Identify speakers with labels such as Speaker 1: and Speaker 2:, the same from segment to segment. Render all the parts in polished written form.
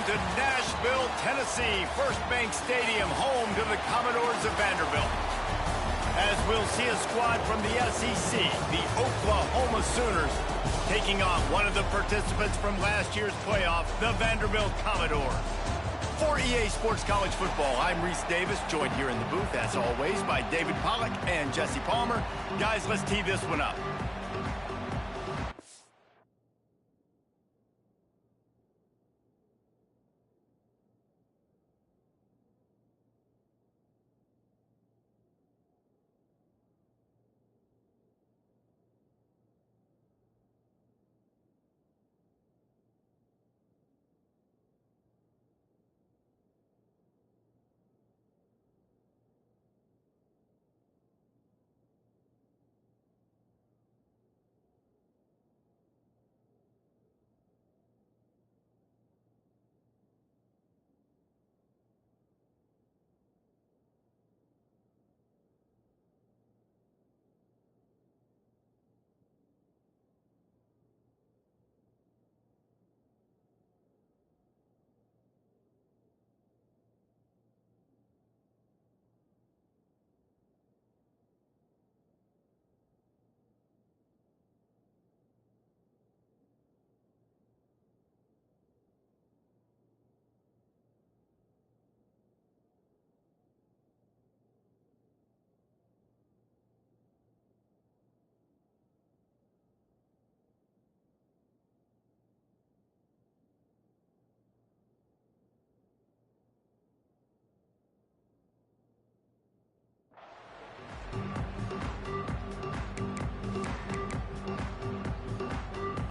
Speaker 1: to Nashville, Tennessee, First Bank Stadium, home to the Commodores of Vanderbilt. As we'll see a squad from the SEC, the Oklahoma Sooners, taking on one of the participants from last year's playoff, the Vanderbilt Commodores. For EA Sports College Football, I'm Reese Davis, joined here in the booth, as always, by David Pollack and Jesse Palmer. Guys, let's tee this one up.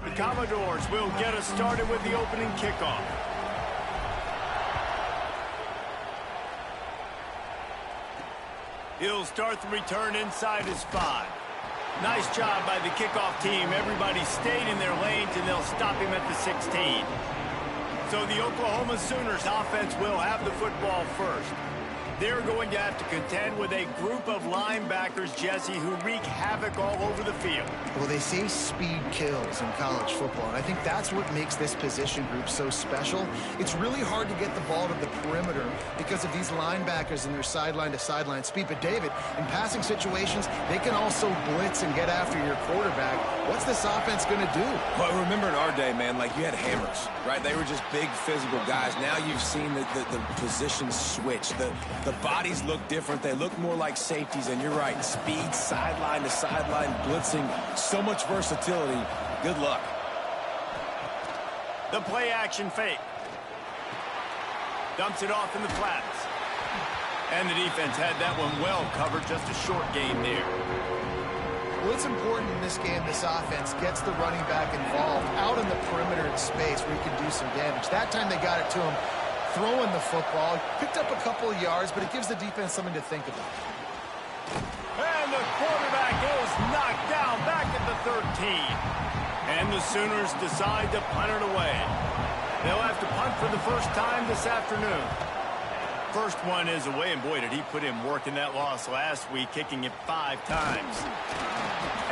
Speaker 1: The Commodores will get us started with the opening kickoff. He'll start the return inside his 5. Nice job by the kickoff team. Everybody stayed in their lanes, and they'll stop him at the 16. So the Oklahoma Sooners offense will have the football first. They're going to have to contend with a group of linebackers, Jesse, who wreak havoc all over the field.
Speaker 2: Well, they say speed kills in college football, and I think that's what makes this position group so special. It's really hard to get the ball to the perimeter because of these linebackers and their sideline-to-sideline speed. But, David, in passing situations, they can also blitz and get after your quarterback. What's this offense going to do?
Speaker 3: Well, remember in our day, man, like you had hammers, right? They were just big physical guys. Now you've seen the positions switch. The bodies look different. They look more like safeties, and you're right. Speed, sideline to sideline, blitzing, so much versatility. Good luck.
Speaker 1: The play action fake. Dumps it off in the flats. And the defense had that one well covered. Just a short gain there.
Speaker 2: Well, it's important in this game this offense gets the running back involved out in the perimeter in space where he can do some damage. That time they got it to him. Throwing the football, picked up a couple of yards, but it gives the defense something to think about.
Speaker 1: And the quarterback is knocked down back at the 13. And the Sooners decide to punt it away. They'll have to punt for the first time this afternoon. First one is away, and boy, did he put in work in that loss last week, kicking it 5 times.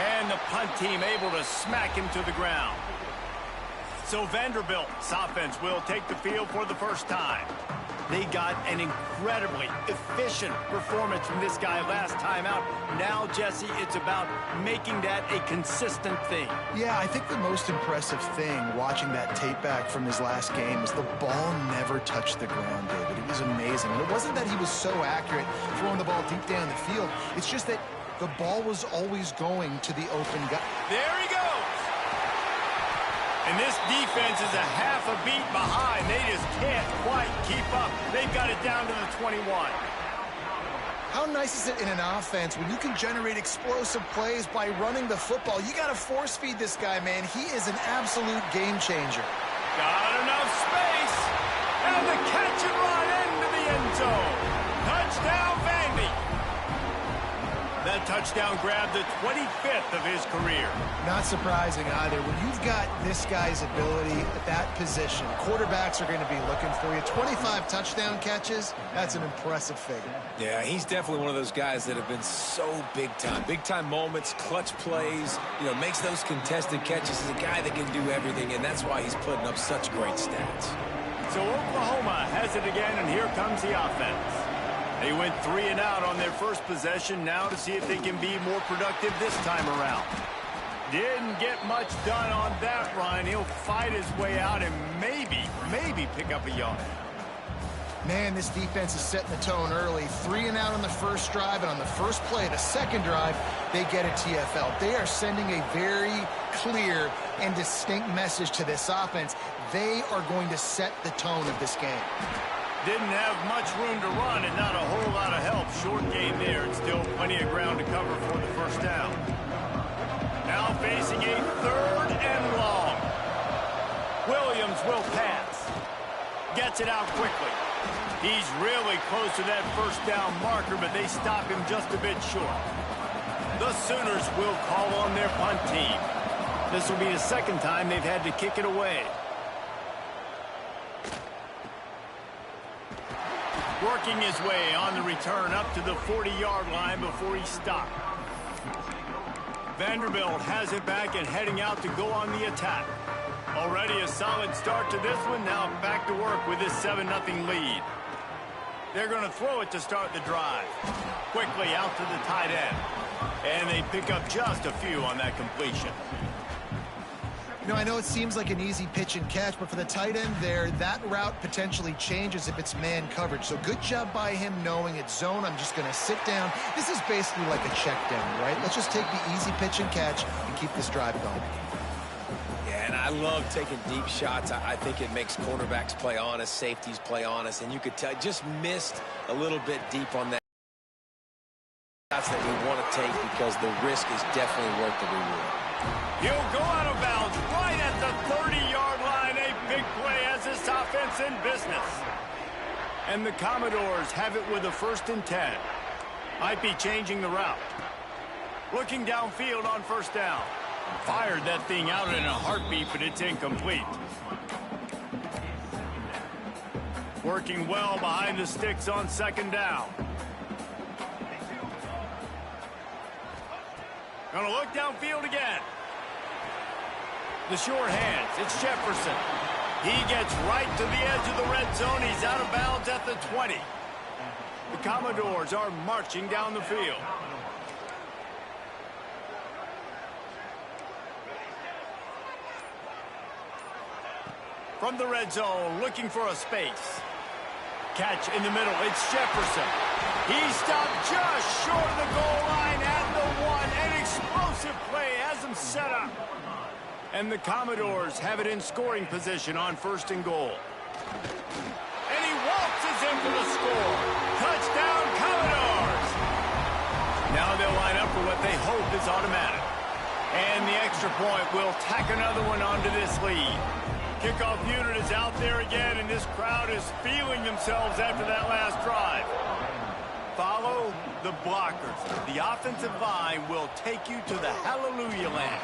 Speaker 1: And the punt team able to smack him to the ground. So Vanderbilt's offense will take the field for the first time. They got an incredibly efficient performance from this guy last time out. Now, Jesse, it's about making that a consistent thing.
Speaker 2: Yeah, I think the most impressive thing watching that tape back from his last game is the ball never touched the ground, David. It was amazing. And it wasn't that he was so accurate throwing the ball deep down the field. It's just that the ball was always going to the open guy.
Speaker 1: There he goes. And this defense is a half a beat behind. They just can't quite keep up. They've got it down to the 21.
Speaker 2: How nice is it in an offense when you can generate explosive plays by running the football? You got to force feed this guy, man. He is an absolute game changer.
Speaker 1: Got enough space. And the catch and run into the end zone. Touchdown, Vandy. That touchdown grabbed the 25th of his career.
Speaker 2: Not surprising either. When you've got this guy's ability at that position, quarterbacks are going to be looking for you. 25 touchdown catches, that's an impressive figure.
Speaker 3: Yeah, he's definitely one of those guys that have been so big time. Big time moments, clutch plays, you know, makes those contested catches. He's a guy that can do everything, and that's why he's putting up such great stats.
Speaker 1: So Oklahoma has it again, and here comes the offense. They went 3 and out on their first possession. Now to see if they can be more productive this time around. Didn't get much done on that run. He'll fight his way out and maybe pick up a yard.
Speaker 2: Man, this defense is setting the tone early. 3 and out on the first drive, and on the first play of the second drive, they get a TFL. They are sending a very clear and distinct message to this offense. They are going to set the tone of this game.
Speaker 1: Didn't have much room to run and not a whole lot of help. Short game there, and still plenty of ground to cover for the first down. Now facing a 3rd and long. Williams will pass. Gets it out quickly. He's really close to that first down marker, but they stop him just a bit short. The Sooners will call on their punt team. This will be the second time they've had to kick it away. Working his way on the return up to the 40-yard line before he stopped. Vanderbilt has it back and heading out to go on the attack. Already a solid start to this one. Now back to work with this 7-0 lead. They're going to throw it to start the drive. Quickly out to the tight end. And they pick up just a few on that completion.
Speaker 2: You know, I know it seems like an easy pitch and catch, but for the tight end there, that route potentially changes if it's man coverage. So good job by him knowing it's zone. I'm just going to sit down. This is basically like a check down, right? Let's just take the easy pitch and catch and keep this drive going.
Speaker 3: Yeah, and I love taking deep shots. I think it makes cornerbacks play honest, safeties play honest, and you could tell just missed a little bit deep on that. Shots that we want to take because the risk is definitely worth the reward.
Speaker 1: He'll go out of bounds right at the 30-yard line. A big play as this offense in business. And the Commodores have it with a 1st and 10. Might be changing the route. Looking downfield on first down. Fired that thing out in a heartbeat, but it's incomplete. Working well behind the sticks on 2nd down. Gonna look downfield again. The short hands, it's Jefferson. He gets right to the edge of the red zone. He's out of bounds at the 20. The Commodores are marching down the field. From the red zone, looking for a space. Catch in the middle, it's Jefferson. He stopped just short of the goal line at the 1. An explosive play has him set up. And the Commodores have it in scoring position on 1st and goal. And he waltzes in for the score. Touchdown, Commodores! Now they'll line up for what they hope is automatic. And the extra point will tack another one onto this lead. Kickoff unit is out there again, and this crowd is feeling themselves after that last drive. Follow the blockers. The offensive line will take you to the hallelujah land.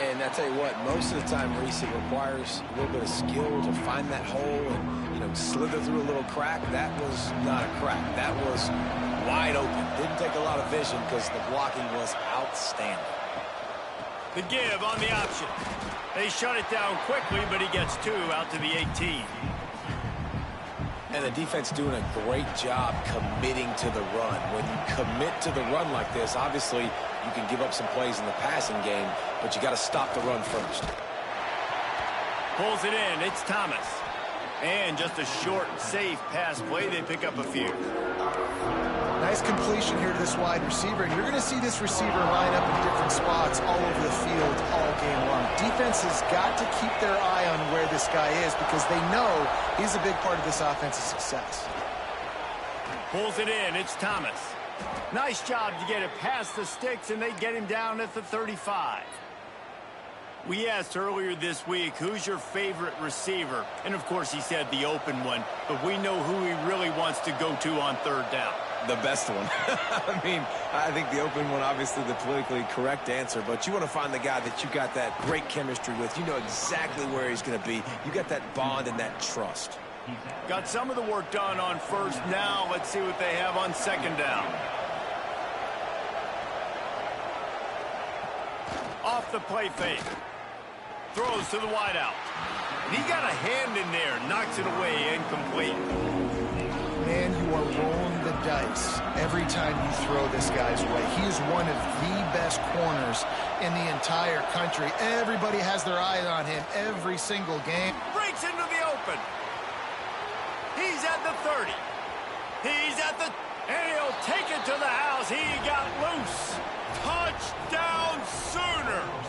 Speaker 3: And I tell you what, most of the time, Reese, it requires a little bit of skill to find that hole and, you know, slither through a little crack. That was not a crack. That was wide open. Didn't take a lot of vision because the blocking was outstanding.
Speaker 1: The give on the option. They shut it down quickly, but he gets 2 out to the 18.
Speaker 3: And the defense doing a great job committing to the run. When you commit to the run like this, obviously you can give up some plays in the passing game, but you got to stop the run first.
Speaker 1: Pulls it in. It's Thomas. And just a short, safe pass play. They pick up a few.
Speaker 2: Nice completion here to this wide receiver. And you're going to see this receiver line up in different spots all over the field all game long. Defense has got to keep their eye on where this guy is because they know he's a big part of this offense's success.
Speaker 1: Pulls it in. It's Thomas. Nice job to get it past the sticks, and they get him down at the 35. We asked earlier this week, who's your favorite receiver? And, of course, he said the open one, but we know who he really wants to go to on 3rd down.
Speaker 3: The best one. I mean, I think the open one, obviously the politically correct answer, but you want to find the guy that you got that great chemistry with. You know exactly where he's going to be. You got that bond and that trust.
Speaker 1: Got some of the work done on 1st. Now let's see what they have on 2nd down. Off the play fake. Throws to the wideout. And he got a hand in there, knocks it away, incomplete.
Speaker 2: Man, you are rolling the dice every time you throw this guy's way. He is one of the best corners in the entire country. Everybody has their eye on him every single game.
Speaker 1: Breaks into the open. He's at the 30. He's at the... And he'll take it to the house. He got loose. Touchdown Sooners.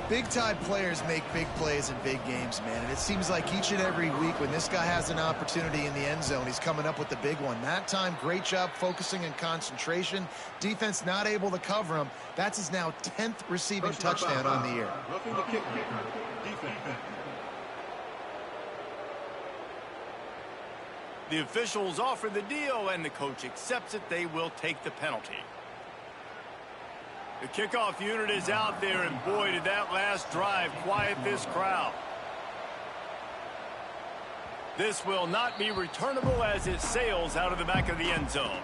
Speaker 2: Big-time players make big plays in big games, man. And it seems like each and every week when this guy has an opportunity in the end zone, he's coming up with the big one. That time, great job focusing and concentration. Defense not able to cover him. That's his now 10th receiving touchdown on the year.
Speaker 4: Roughing the kick kicker. Defense.
Speaker 1: The officials offer the deal, and the coach accepts it. They will take the penalty. The kickoff unit is out there, and boy, did that last drive quiet this crowd. This will not be returnable as it sails out of the back of the end zone.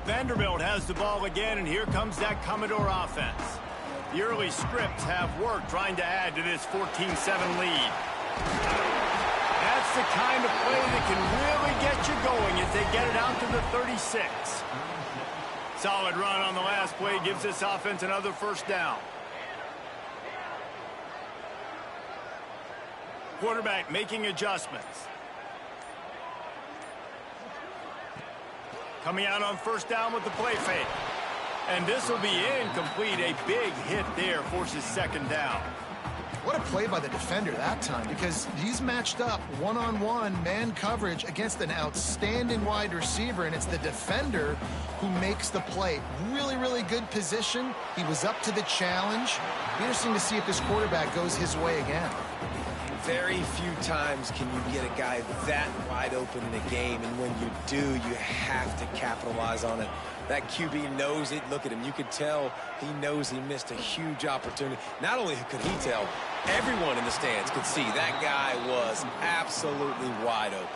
Speaker 1: Vanderbilt has the ball again, and here comes that Commodore offense. The early scripts have worked trying to add to this 14-7 lead. That's the kind of play that can really get you going as they get it out to the 36. Solid run on the last play gives this offense another first down. Quarterback making adjustments. Coming out on first down with the play fake. And this will be incomplete. A big hit there forces second down.
Speaker 2: What a play by the defender that time, because he's matched up one-on-one man coverage against an outstanding wide receiver, and it's the defender who makes the play. Really, really good position. He was up to the challenge. Be interesting to see if this quarterback goes his way again.
Speaker 3: Very few times can you get a guy that wide open in a game, and when you do, you have to capitalize on it. That QB knows it. Look at him. You could tell he knows he missed a huge opportunity. Not only could he tell, everyone in the stands could see that guy was absolutely wide open.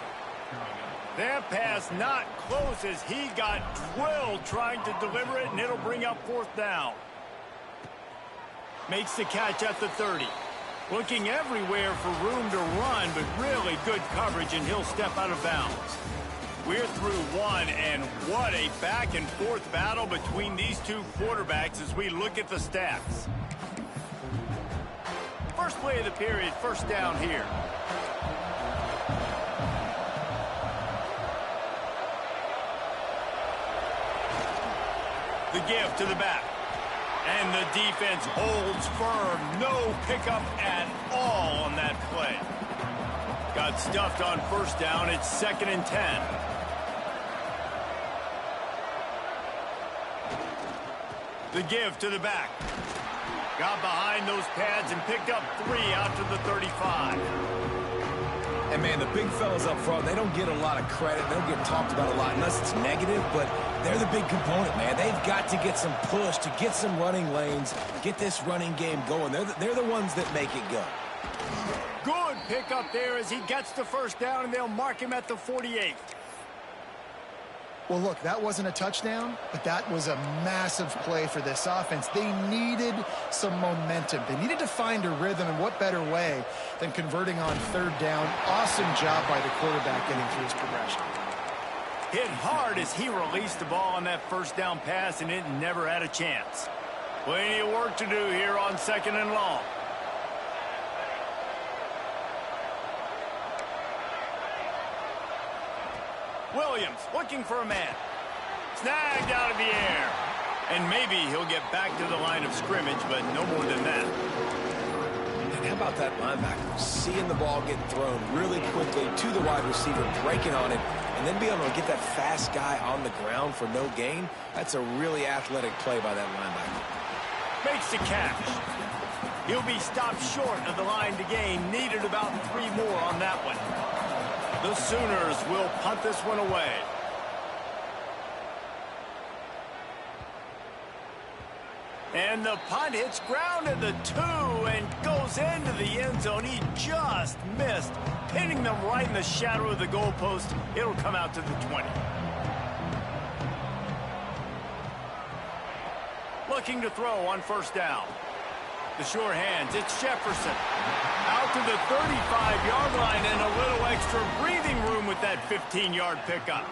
Speaker 1: That pass not close as he got drilled trying to deliver it, and it'll bring up fourth down. Makes the catch at the 30. Looking everywhere for room to run, but really good coverage, and he'll step out of bounds. We're through one, and what a back-and-forth battle between these two quarterbacks as we look at the stats. First play of the period, first down here. The give to the back. And the defense holds firm. No pickup at all on that play. Got stuffed on first down. It's 2nd and 10. The give to the back. Got behind those pads and picked up 3 out to the 35.
Speaker 3: And, man, the big fellas up front, they don't get a lot of credit. They don't get talked about a lot unless it's negative, but they're the big component, man. They've got to get some push, to get some running lanes, get this running game going. They're the ones that make it go.
Speaker 1: Good pickup there as he gets the first down, and they'll mark him at the 48.
Speaker 2: Well, look, that wasn't a touchdown, but that was a massive play for this offense. They needed some momentum. They needed to find a rhythm, and what better way than converting on third down. Awesome job by the quarterback getting through his progression.
Speaker 1: Hit hard as he released the ball on that first down pass, and it never had a chance. Plenty of work to do here on 2nd and long. Williams looking for a man. Snagged out of the air. And maybe he'll get back to the line of scrimmage, but no more than that.
Speaker 3: And how about that linebacker? Seeing the ball get thrown really quickly to the wide receiver, breaking on it, and then being able to get that fast guy on the ground for no gain. That's a really athletic play by that linebacker.
Speaker 1: Makes the catch. He'll be stopped short of the line to gain. Needed about 3 more on that one. The Sooners will punt this one away. And the punt hits ground at the 2 and goes into the end zone. He just missed, pinning them right in the shadow of the goalpost. It'll come out to the 20. Looking to throw on first down. The sure hands, it's Jefferson. Out to the 35-yard line and a little extra breathing room with that 15-yard pickup.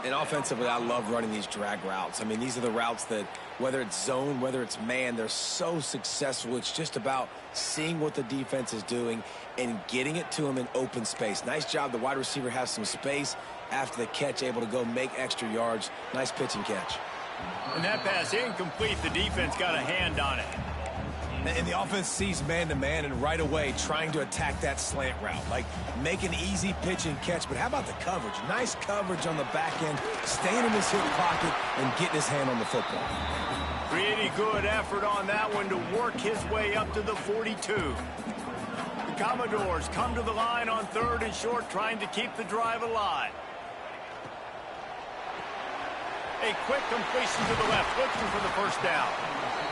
Speaker 3: And offensively, I love running these drag routes. I mean, these are the routes that, whether it's zone, whether it's man, they're so successful. It's just about seeing what the defense is doing and getting it to them in open space. Nice job. The wide receiver has some space after the catch, able to go make extra yards. Nice pitch and catch.
Speaker 1: And that pass incomplete. The defense got a hand on it.
Speaker 3: And the offense sees man-to-man and right away trying to attack that slant route. Like, make an easy pitch and catch. But how about the coverage? Nice coverage on the back end, staying in his hip pocket and getting his hand on the football.
Speaker 1: Pretty good effort on that one to work his way up to the 42. The Commodores come to the line on 3rd and short, trying to keep the drive alive. A quick completion to the left, looking for the first down.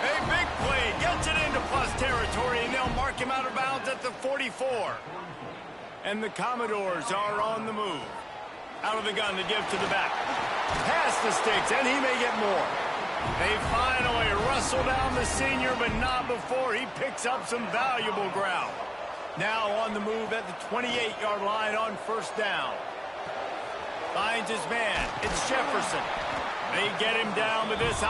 Speaker 1: A big play, gets it into plus territory, and they'll mark him out of bounds at the 44. And the Commodores are on the move. Out of the gun to give to the back. Pass the sticks, and he may get more. They finally wrestle down the senior, but not before he picks up some valuable ground. Now on the move at the 28-yard line on first down. Finds his man. It's Jefferson. They get him down to this.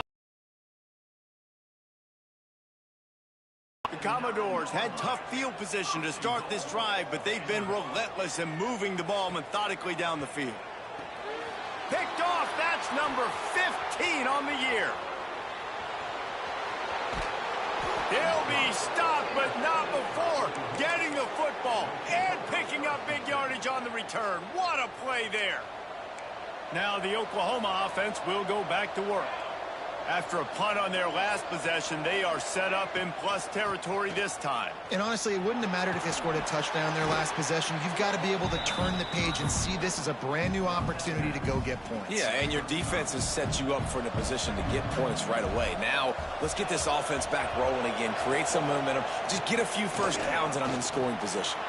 Speaker 1: The Commodores had tough field position to start this drive, but they've been relentless in moving the ball methodically down the field. Picked off, that's number 15 on the year. He'll be stopped, but not before getting the football and picking up big yardage on the return. What a play there. Now the Oklahoma offense will go back to work. After a punt on their last possession, they are set up in plus territory this time.
Speaker 2: And honestly, it wouldn't have mattered if they scored a touchdown their last possession. You've got to be able to turn the page and see this as a brand new opportunity to go get points.
Speaker 3: Yeah, and your defense has set you up for a position to get points right away. Now, let's get this offense back rolling again, create some momentum, just get a few first downs, and I'm in scoring position.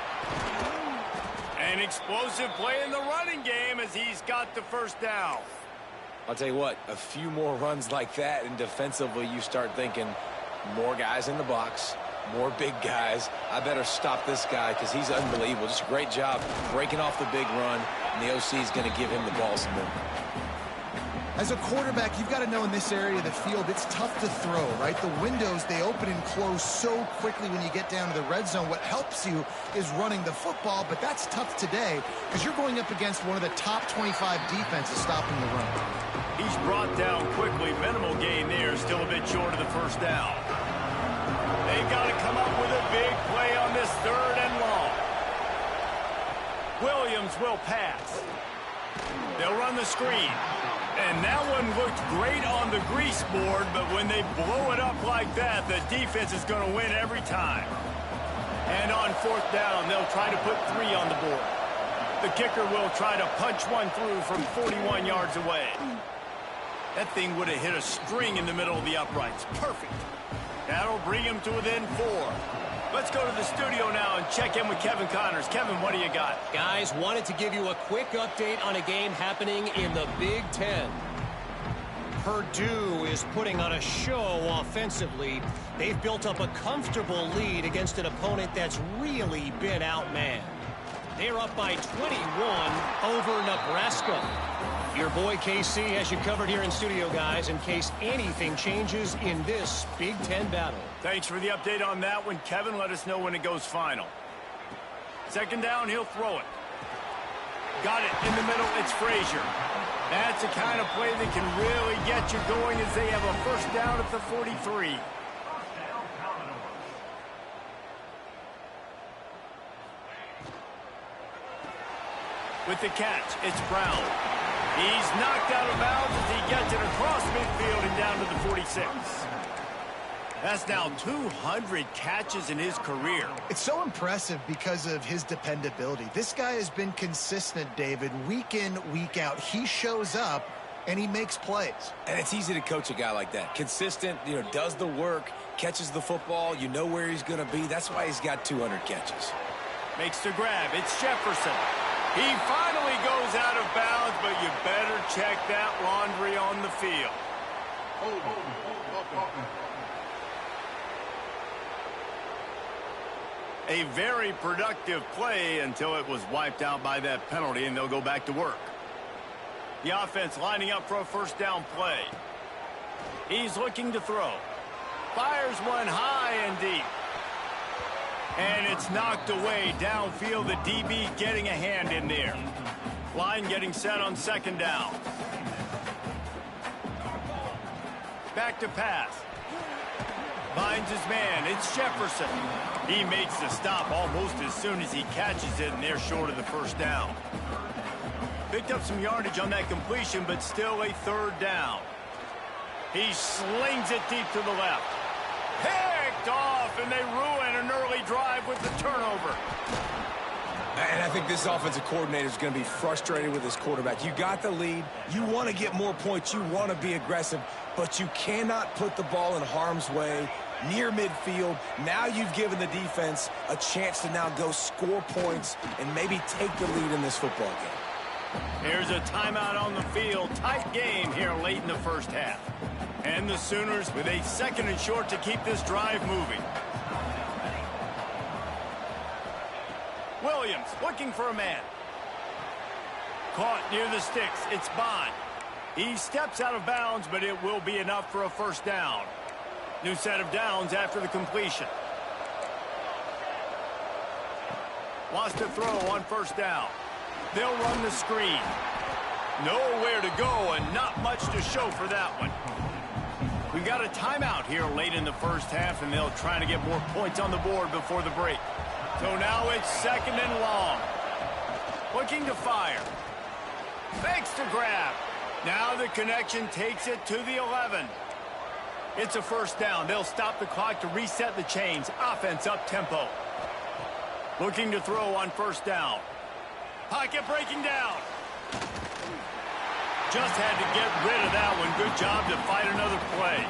Speaker 1: An explosive play in the running game as he's got the first down.
Speaker 3: I'll tell you what, a few more runs like that, and defensively you start thinking more guys in the box, more big guys. I better stop this guy because he's unbelievable. Just a great job breaking off the big run, and the OC is going to give him the ball some more.
Speaker 2: As a quarterback, you've got to know in this area of the field, it's tough to throw, right? The windows, they open and close so quickly when you get down to the red zone. What helps you is running the football, but that's tough today because you're going up against one of the top 25 defenses stopping the run.
Speaker 1: He's brought down quickly. Minimal gain there, still a bit short of the first down. They've got to come up with a big play on this 3rd and long. Williams will pass. They'll run the screen. And that one looked great on the grease board, but when they blow it up like that, the defense is going to win every time. And on 4th down, they'll try to put 3 on the board. The kicker will try to punch one through from 41 yards away. That thing would have hit a string in the middle of the uprights. Perfect. That'll bring him to within 4. Let's go to the studio now and check in with Kevin Connors. Kevin, what do you got?
Speaker 5: Guys, wanted to give you a quick update on a game happening in the Big Ten. Purdue is putting on a show offensively. They've built up a comfortable lead against an opponent that's really been outmanned. They're up by 21 over Nebraska. Your boy KC has you covered here in studio, guys, in case anything changes in this Big Ten battle.
Speaker 1: Thanks for the update on that one, Kevin. Let us know when it goes final. 2nd down, he'll throw it. Got it in the middle, it's Frazier. That's the kind of play that can really get you going as they have a first down at the 43. With the catch, it's Brown. He's knocked out of bounds as he gets it across midfield and down to the 46. That's now 200 catches in his career.
Speaker 2: It's so impressive because of his dependability. This guy has been consistent, David, week in, week out. He shows up, and he makes plays.
Speaker 3: And it's easy to coach a guy like that. Consistent, does the work, catches the football, you know where he's going to be. That's why he's got 200 catches.
Speaker 1: Makes the grab. It's Jefferson. He finally goes out of bounds, but you better check that laundry on the field. A very productive play until it was wiped out by that penalty, and they'll go back to work. The offense lining up for a first down play. He's looking to throw. Fires one high and deep. And it's knocked away downfield. The DB getting a hand in there. Line getting set on second down. Back to pass. Finds his man. It's Jefferson. He makes the stop almost as soon as he catches it, and they're short of the first down. Picked up some yardage on that completion, but still a third down. He slings it deep to the left. Picked off, and they ruin an early drive with the turnover.
Speaker 3: And I think this offensive coordinator is going to be frustrated with his quarterback. You got the lead. You want to get more points. You want to be aggressive, but you cannot put the ball in harm's way near midfield. Now you've given the defense a chance to now go score points and maybe take the lead in this football game.
Speaker 1: Here's a timeout on the field. Tight game here late in the first half. And the Sooners with a second and short to keep this drive moving. Williams looking for a man. Caught near the sticks. It's Bond. He steps out of bounds, but it will be enough for a first down. New set of downs after the completion. Lost a throw on first down. They'll run the screen. Nowhere to go and not much to show for that one. We've got a timeout here late in the first half, and they'll try to get more points on the board before the break. So now it's second and long. Looking to fire. Fakes to grab. Now the connection takes it to the 11. It's a first down. They'll stop the clock to reset the chains. Offense up tempo. Looking to throw on first down. Pocket breaking down. Just had to get rid of that one. Good job to fight another play.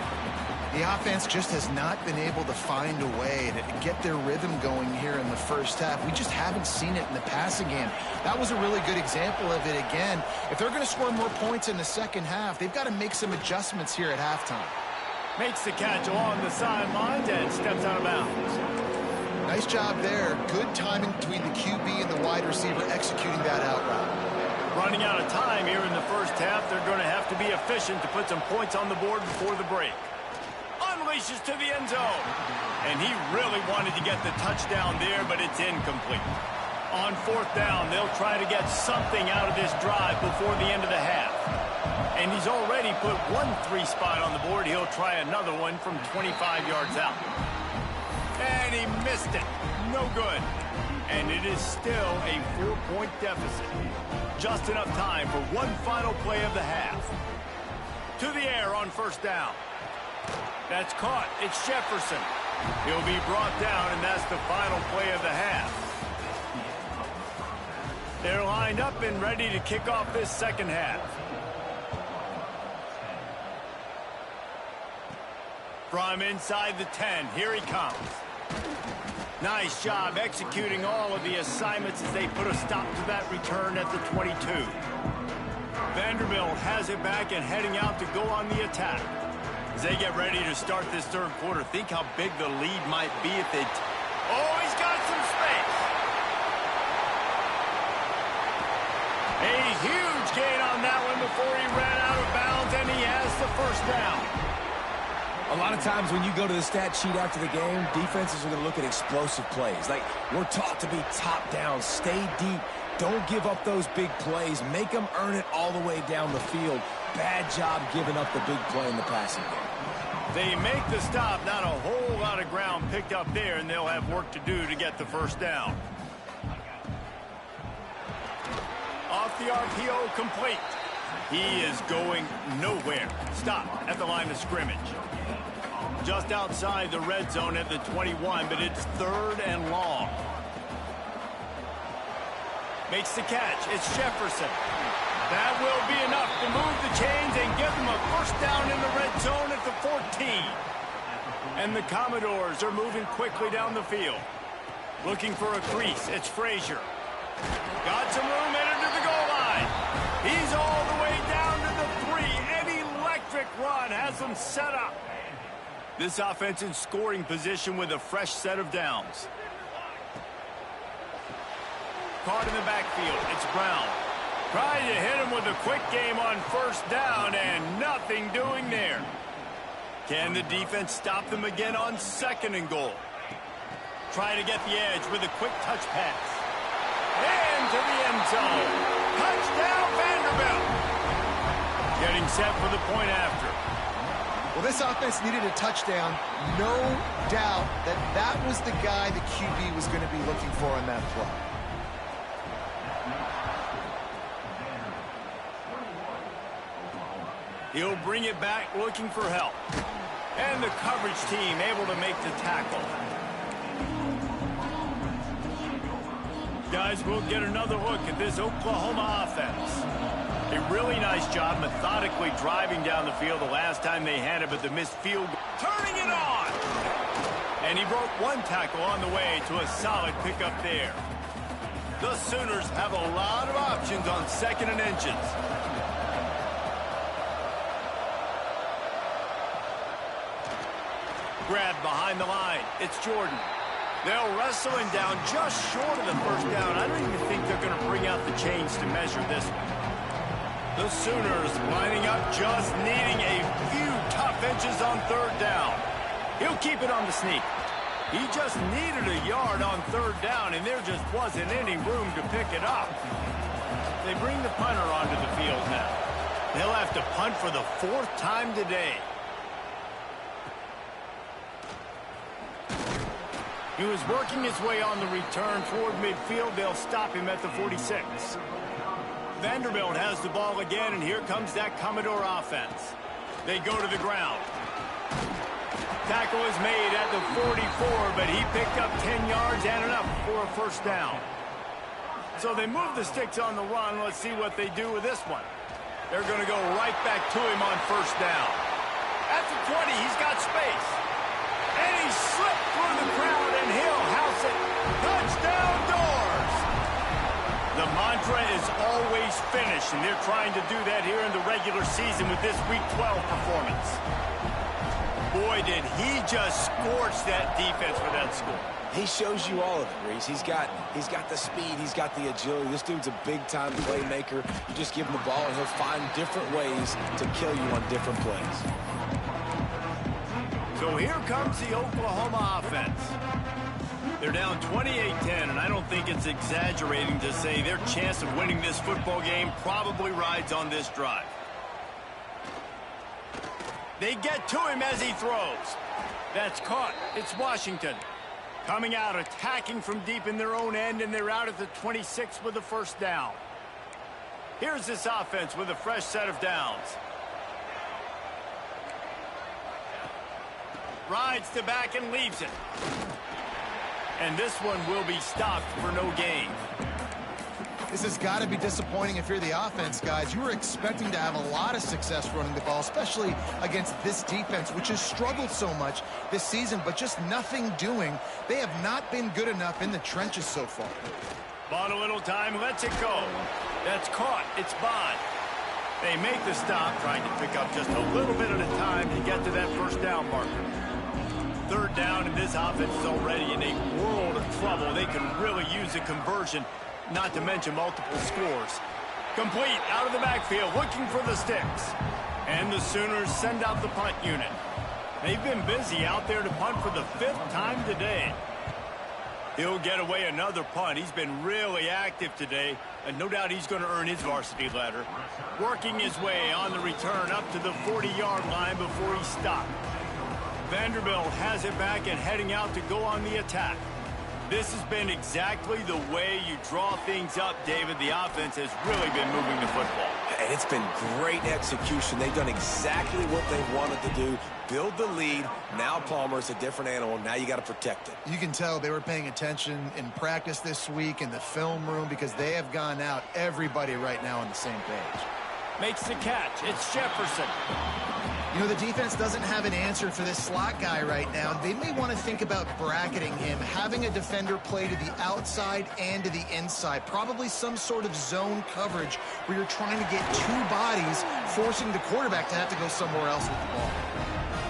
Speaker 2: The offense just has not been able to find a way to get their rhythm going here in the first half. We just haven't seen it in the passing game. That was a really good example of it again. If they're going to score more points in the second half, they've got to make some adjustments here at halftime.
Speaker 1: Makes the catch along the sidelines and steps out of bounds.
Speaker 2: Nice job there. Good timing between the QB and the wide receiver executing that out route.
Speaker 1: Running out of time here in the first half. They're going to have to be efficient to put some points on the board before the break. Unleashes to the end zone. And he really wanted to get the touchdown there, but it's incomplete. On fourth down, they'll try to get something out of this drive before the end of the half. And he's already put one 3 spot on the board. He'll try another one from 25 yards out. And he missed it. No good. And it is still a 4-point deficit. Just enough time for one final play of the half. To the air on first down. That's caught. It's Jefferson. He'll be brought down, and that's the final play of the half. They're lined up and ready to kick off this second half. From inside the 10, here he comes. Nice job executing all of the assignments as they put a stop to that return at the 22. Vanderbilt has it back and heading out to go on the attack. As they get ready to start this third quarter, think how big the lead might be if they... Oh, he's got some space! A huge gain on that one before he ran out of bounds, and he has the first down.
Speaker 3: A lot of times when you go to the stat sheet after the game, defenses are going to look at explosive plays. Like, we're taught to be top down, stay deep, don't give up those big plays, make them earn it all the way down the field. Bad job giving up the big play in the passing game.
Speaker 1: They make the stop, not a whole lot of ground picked up there, and they'll have work to do to get the first down. Off the RPO, complete. He is going nowhere. Stop at the line of scrimmage. Just outside the red zone at the 21, but it's third and long. Makes the catch. It's Jefferson. That will be enough to move the chains and give them a first down in the red zone at the 14. And the Commodores are moving quickly down the field. Looking for a crease. It's Frazier. Got some room headed to the goal line. He's all the way down to the 3. An electric run has them set up. This offense in scoring position with a fresh set of downs. caught in the backfield. It's Brown. Trying to hit him with a quick game on first down, and nothing doing there. Can the defense stop them again on 2nd and goal? Trying to get the edge with a quick touch pass. Into the end zone. Touchdown, Vanderbilt. Getting set for the point after.
Speaker 2: Well, this offense needed a touchdown. No doubt that that was the guy the QB was going to be looking for on that play.
Speaker 1: He'll bring it back looking for help. And the coverage team able to make the tackle. Guys, we'll get another look at this Oklahoma offense. A really nice job methodically driving down the field the last time they had it, but the missed field goal. Turning it on! And he broke one tackle on the way to a solid pickup there. The Sooners have a lot of options on 2nd and inches. Grab behind the line. It's Jordan. They'll wrestle him down just short of the first down. I don't even think they're going to bring out the chains to measure this one. The Sooners lining up, just needing a few tough inches on 3rd down. He'll keep it on the sneak. He just needed a yard on 3rd down, and there just wasn't any room to pick it up. They bring the punter onto the field now. They'll have to punt for the 4th time today. He was working his way on the return toward midfield. They'll stop him at the 46. Vanderbilt has the ball again, and here comes that Commodore offense. They go to the ground. Tackle is made at the 44, but he picked up 10 yards and enough for a first down. So they move the sticks on the run. Let's see what they do with this one. They're going to go right back to him on first down. At the 20, he's got space. And he slipped through the crowd, and he'll house it. Touchdown, Doors! The mantra is always finish, and they're trying to do that here in the regular season with this Week 12 performance. Boy, did he just scorch that defense for that score.
Speaker 3: He shows you all of it, Reese. He's got the speed. He's got the agility. This dude's a big-time playmaker. You just give him the ball, and he'll find different ways to kill you on different plays.
Speaker 1: So here comes the Oklahoma offense. They're down 28-10, and I don't think it's exaggerating to say their chance of winning this football game probably rides on this drive. They get to him as he throws. That's caught. It's Washington. Coming out, attacking from deep in their own end, and they're out at the 26 with the first down. Here's this offense with a fresh set of downs. Rides the back and leaves it. And this one will be stopped for no gain.
Speaker 2: This has got to be disappointing if you're the offense, guys. You were expecting to have a lot of success running the ball, especially against this defense, which has struggled so much this season, but just nothing doing. They have not been good enough in the trenches so far.
Speaker 1: Bought a little time, lets it go. That's caught. It's Bond. They make the stop, trying to pick up just a little bit at a time to get to that first down marker. 3rd down, and this offense is already in a world of trouble. They can really use a conversion, not to mention multiple scores. Complete out of the backfield, looking for the sticks. And the Sooners send out the punt unit. They've been busy out there to punt for the 5th time today. He'll get away another punt. He's been really active today, and no doubt he's going to earn his varsity letter. Working his way on the return up to the 40-yard line before he stopped. Vanderbilt has it back and heading out to go on the attack. This has been exactly the way you draw things up, David. The offense has really been moving the football.
Speaker 3: And it's been great execution. They've done exactly what they wanted to do. Build the lead. Now Palmer's a different animal. Now you got to protect it.
Speaker 2: You can tell they were paying attention in practice this week in the film room because they have gone out, everybody right now on the same page.
Speaker 1: Makes the catch. It's Jefferson.
Speaker 2: You know, the defense doesn't have an answer for this slot guy right now. They may want to think about bracketing him, having a defender play to the outside and to the inside. Probably some sort of zone coverage where you're trying to get 2 bodies, forcing the quarterback to have to go somewhere else with the ball.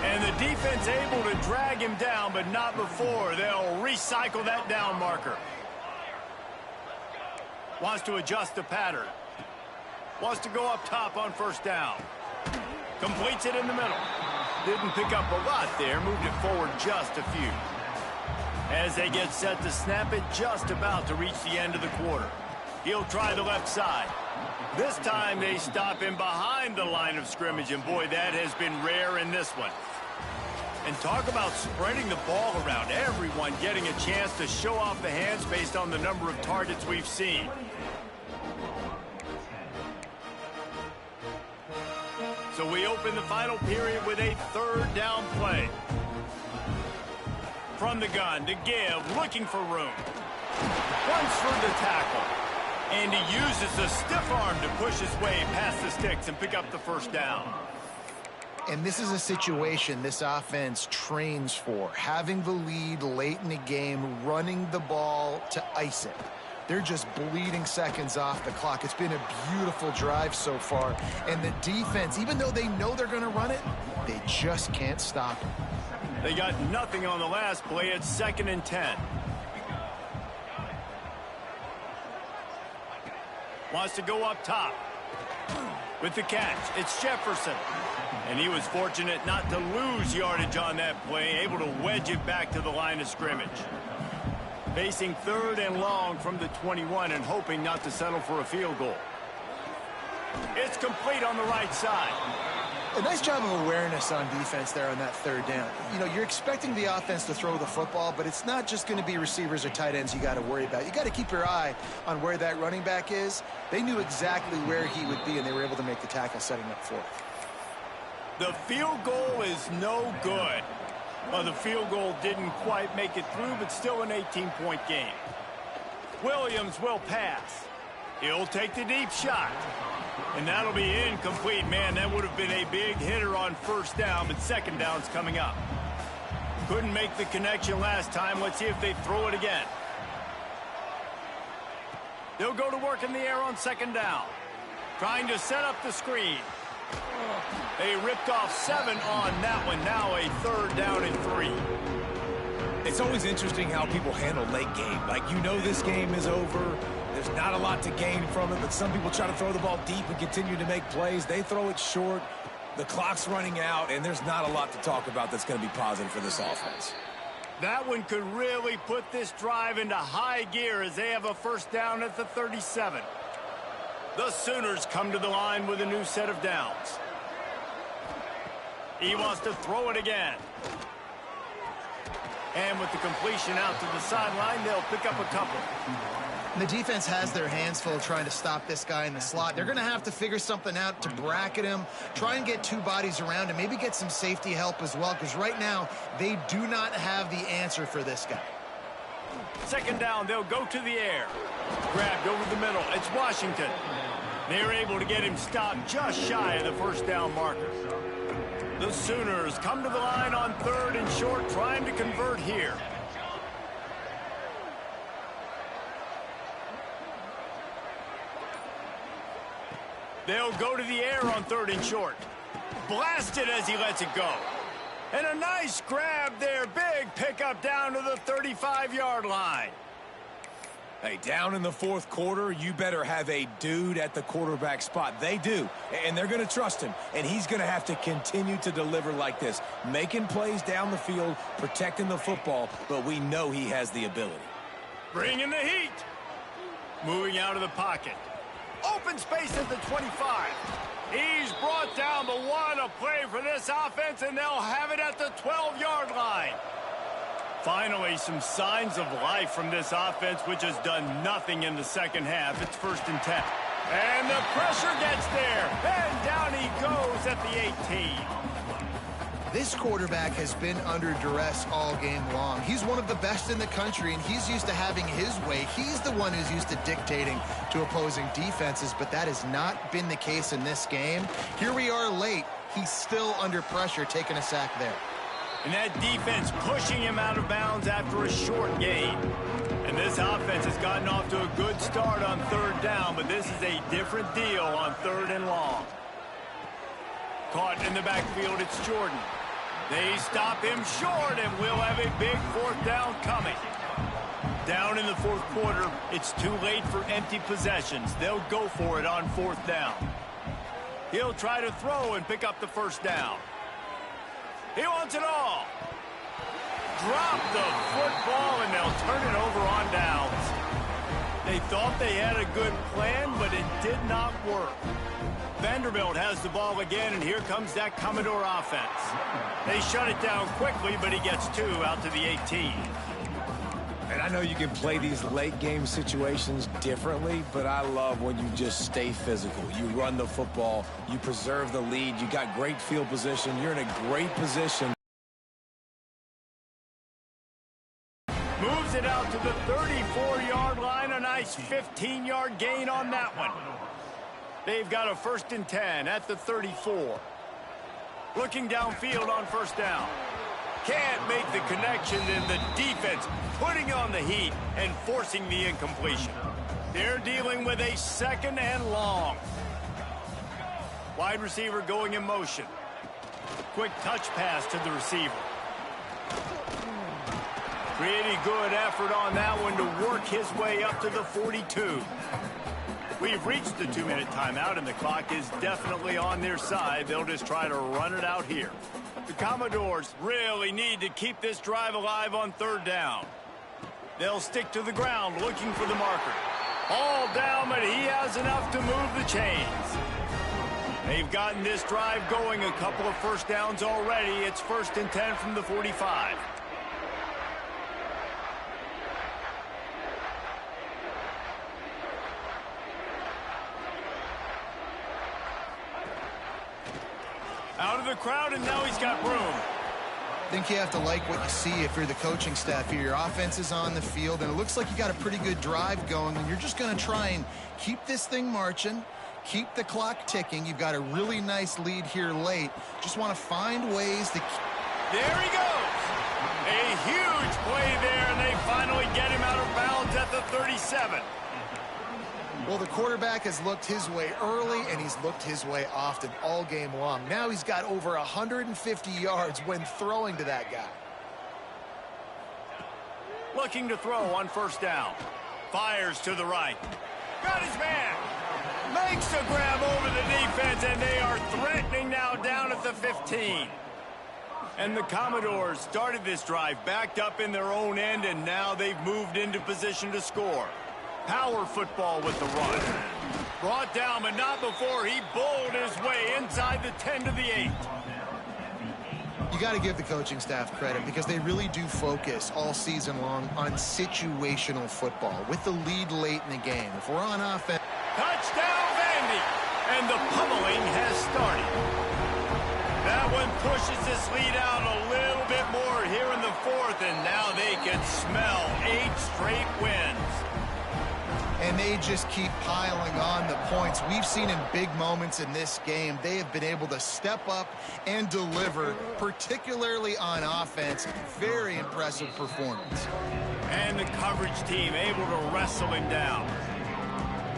Speaker 1: And the defense able to drag him down, but not before. They'll recycle that down marker. Wants to adjust the pattern. Wants to go up top on first down. Completes it in the middle. Didn't pick up a lot there. Moved it forward just a few. As they get set to snap it, just about to reach the end of the quarter. He'll try the left side. This time they stop him behind the line of scrimmage, and boy, that has been rare in this one. And talk about spreading the ball around. Everyone getting a chance to show off the hands based on the number of targets we've seen. So we open the final period with a third down play. From the gun to give, looking for room. Runs for the tackle. And he uses the stiff arm to push his way past the sticks and pick up the first down.
Speaker 2: And this is a situation this offense trains for. Having the lead late in the game, running the ball to ice it. They're just bleeding seconds off the clock. It's been a beautiful drive so far. And the defense, even though they know they're going to run it, they just can't stop it.
Speaker 1: They got nothing on the last play. It's 2nd and 10. Wants to go up top. With the catch, it's Jefferson. And he was fortunate not to lose yardage on that play, able to wedge it back to the line of scrimmage. Facing 3rd and long from the 21 and hoping not to settle for a field goal. It's complete on the right side.
Speaker 2: A nice job of awareness on defense there on that 3rd down. You know, you're expecting the offense to throw the football, but it's not just going to be receivers or tight ends you got to worry about. You got to keep your eye on where that running back is. They knew exactly where he would be, and they were able to make the tackle setting up for it.
Speaker 1: The field goal is no good. Well, the field goal didn't quite make it through, but still an 18-point game. Williams will pass. He'll take the deep shot. And that'll be incomplete. Man, that would have been a big hitter on first down, but second down's coming up. Couldn't make the connection last time. Let's see if they throw it again. They'll go to work in the air on second down. Trying to set up the screen. They ripped off 7 on that one. Now a 3rd down and 3.
Speaker 3: It's always interesting how people handle late game. Like, you know this game is over. There's not a lot to gain from it, but some people try to throw the ball deep and continue to make plays. They throw it short. The clock's running out, and there's not a lot to talk about that's going to be positive for this offense.
Speaker 1: That one could really put this drive into high gear as they have a first down at the 37. The Sooners come to the line with a new set of downs. He wants to throw it again. And with the completion out to the sideline, they'll pick up a couple.
Speaker 2: And the defense has their hands full trying to stop this guy in the slot. They're going to have to figure something out to bracket him, try and get 2 bodies around him, maybe get some safety help as well, because right now they do not have the answer for this guy.
Speaker 1: Second down, they'll go to the air. Grabbed over the middle. It's Washington. They're able to get him stopped just shy of the first down marker. The Sooners come to the line on 3rd and short, trying to convert here. They'll go to the air on 3rd and short. Blasted as he lets it go. And a nice grab there. Big pickup down to the 35-yard line.
Speaker 3: Hey, down in the 4th quarter, you better have a dude at the quarterback spot. They do, and they're going to trust him, and he's going to have to continue to deliver like this, making plays down the field, protecting the football, but we know he has the ability.
Speaker 1: Bringing the heat. Moving out of the pocket. Open space at the 25. He's brought down, but what a play for this offense, and they'll have it at the 12-yard line. Finally, some signs of life from this offense, which has done nothing in the second half. It's 1st and 10. And the pressure gets there. And down he goes at the 18.
Speaker 2: This quarterback has been under duress all game long. He's one of the best in the country, and he's used to having his way. He's the one who's used to dictating to opposing defenses, but that has not been the case in this game. Here we are late. He's still under pressure, taking a sack there.
Speaker 1: And that defense pushing him out of bounds after a short gain. And this offense has gotten off to a good start on 3rd down, but this is a different deal on 3rd and long. Caught in the backfield, it's Jordan. They stop him short, and we'll have a big 4th down coming. Down in the fourth quarter, it's too late for empty possessions. They'll go for it on fourth down. He'll try to throw and pick up the first down. He wants it all. Drop the football, and they'll turn it over on downs. They thought they had a good plan, but it did not work. Vanderbilt has the ball again, and here comes that Commodore offense. They shut it down quickly, but he gets 2 out to the 18.
Speaker 3: And I know you can play these late game situations differently, but I love when you just stay physical. You run the football, you preserve the lead, you got great field position, you're in a great position.
Speaker 1: Moves it out to the 34-yard line, a nice 15-yard gain on that one. They've got a 1st and 10 at the 34. Looking downfield on first down. Can't make the connection, and the defense putting on the heat and forcing the incompletion. They're dealing with a 2nd and long. Wide receiver going in motion. Quick touch pass to the receiver. Pretty good effort on that one to work his way up to the 42. We've reached the 2-minute timeout, and the clock is definitely on their side. They'll just try to run it out here. The Commodores really need to keep this drive alive on 3rd down. They'll stick to the ground looking for the marker. All down, but he has enough to move the chains. They've gotten this drive going, a couple of first downs already. It's 1st and 10 from the 45. Out of the crowd, and now he's got room.
Speaker 2: I think you have to like what you see if you're the coaching staff here. Your offense is on the field, and it looks like you got a pretty good drive going, and you're just going to try and keep this thing marching, keep the clock ticking. You've got a really nice lead here late. Just want to find ways to...
Speaker 1: There he goes. A huge play there, and they finally get him out of bounds at the 37.
Speaker 2: Well, the quarterback has looked his way early, and he's looked his way often all game long. Now he's got over 150 yards when throwing to that guy.
Speaker 1: Looking to throw on first down. Fires to the right. Got his man. Makes a grab over the defense, and they are threatening now down at the 15. And the Commodores started this drive backed up in their own end, and now they've moved into position to score. Power football with the run. Brought down, but not before he bowled his way inside the 10 to the 8.
Speaker 2: You got to give the coaching staff credit because they really do focus all season long on situational football with the lead late in the game. If we're on offense...
Speaker 1: Touchdown, Vandy! And the pummeling has started. That one pushes this lead out a little bit more here in the 4th, and now they can smell 8 straight wins.
Speaker 2: And they just keep piling on the points. We've seen in big moments in this game, they have been able to step up and deliver, particularly on offense. Very impressive performance.
Speaker 1: And the coverage team able to wrestle him down.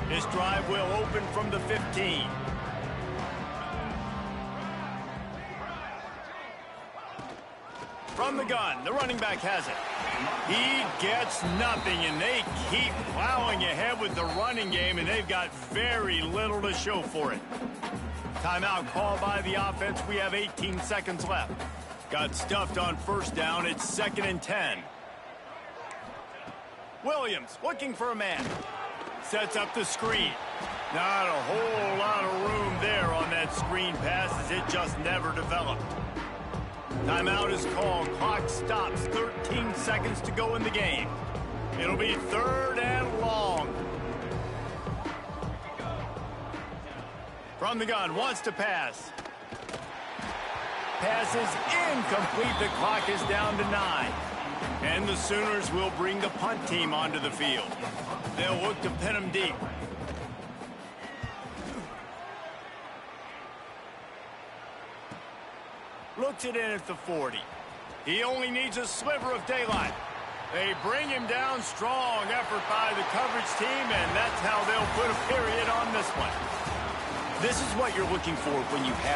Speaker 1: This drive will open from the 15. From the gun, the running back has it. He gets nothing, and they keep plowing ahead with the running game, and they've got very little to show for it. Timeout called by the offense. We have 18 seconds left. Got stuffed on first down. It's 2nd and 10. Williams looking for a man. Sets up the screen. Not a whole lot of room there on that screen pass as it just never developed. Timeout is called. Clock stops. 13 seconds to go in the game. It'll be 3rd and long. From the gun, wants to pass. Pass is incomplete. The clock is down to 9. And the Sooners will bring the punt team onto the field. They'll look to pin them deep. Looks it in at the 40. He only needs a sliver of daylight. They bring him down. Strong effort by the coverage team, and that's how they'll put a period on this one. This is what you're looking for when you have